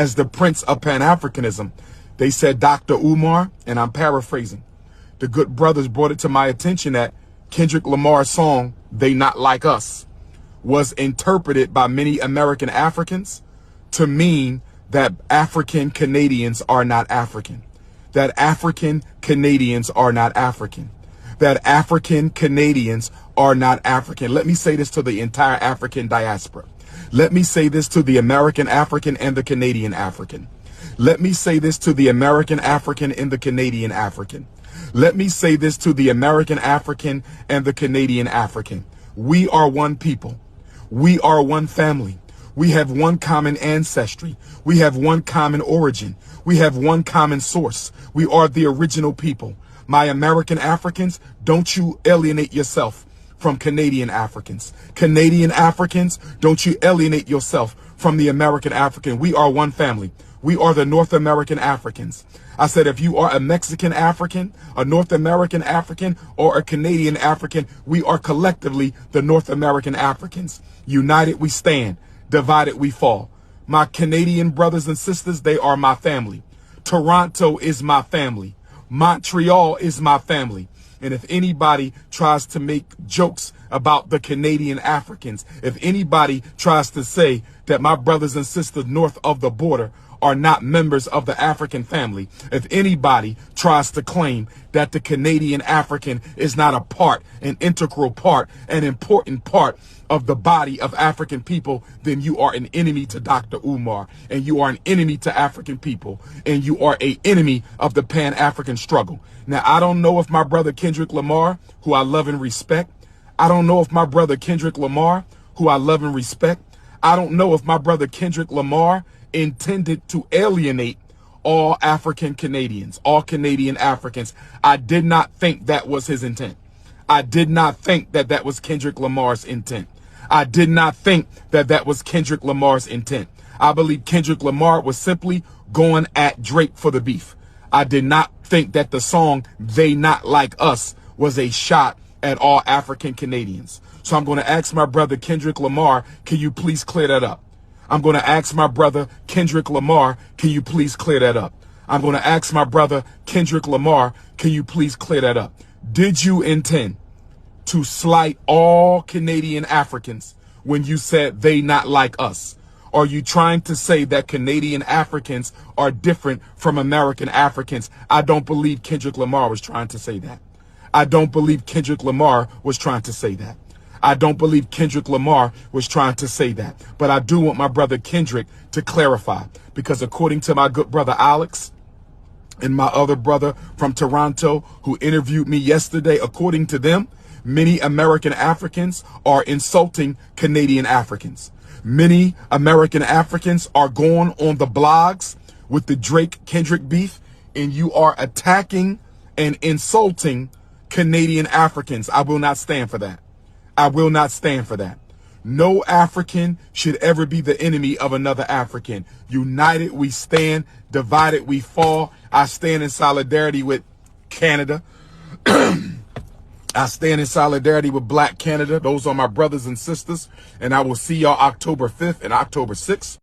as the Prince of Pan-Africanism. They said Dr. Umar, and I'm paraphrasing, the good brothers brought it to my attention that Kendrick Lamar's song, They Not Like Us, was interpreted by many American Africans to mean that African Canadians are not African, that African Canadians are not African, that African Canadians are not African. Let me say this to the entire African diaspora. Let me say this to the American African and the Canadian African. Let me say this to the American African and the Canadian African. Let me say this to the American African and the Canadian African. We are one people. We are one family. We have one common ancestry. We have one common origin. We have one common source. We are the original people. My American Africans, don't you alienate yourself from Canadian Africans. Canadian Africans, don't you alienate yourself from the American African. We are one family. We are the North American Africans. I said, if you are a Mexican African, a North American African, or a Canadian African, we are collectively the North American Africans. United we stand, divided we fall. My Canadian brothers and sisters, they are my family. Toronto is my family. Montreal is my family. And if anybody tries to make jokes about the Canadian Africans, if anybody tries to say that my brothers and sisters north of the border are not members of the African family, if anybody tries to claim that the Canadian African is not a part, an integral part, an important part of the body of African people, then you are an enemy to Dr. Umar, and you are an enemy to African people, and you are an enemy of the Pan-African struggle. Now, I don't know if my brother Kendrick Lamar, who I love and respect, I don't know if my brother Kendrick Lamar, who I love and respect, I don't know if my brother Kendrick Lamar intended to alienate all African Canadians, all Canadian Africans. I did not think that was his intent. I did not think that that was Kendrick Lamar's intent. I did not think that that was Kendrick Lamar's intent. I believe Kendrick Lamar was simply going at Drake for the beef. I did not think that the song They Not Like Us was a shot at all African Canadians. So I'm going to ask my brother Kendrick Lamar, can you please clear that up? I'm going to ask my brother Kendrick Lamar, can you please clear that up? I'm going to ask my brother Kendrick Lamar, can you please clear that up? Did you intend to slight all Canadian Africans when you said they not like us? Are you trying to say that Canadian Africans are different from American Africans? I don't believe Kendrick Lamar was trying to say that. I don't believe Kendrick Lamar was trying to say that. I don't believe Kendrick Lamar was trying to say that. But I do want my brother Kendrick to clarify, because according to my good brother Alex and my other brother from Toronto who interviewed me yesterday, according to them, many American Africans are insulting Canadian Africans. Many American Africans are going on the blogs with the Drake-Kendrick beef, and you are attacking and insulting Canadian Africans. I will not stand for that. I will not stand for that. No African should ever be the enemy of another African. United we stand, divided we fall. I stand in solidarity with Canada. I stand in solidarity with Black Canada. Those are my brothers and sisters. And I will see y'all October 5th and October 6th.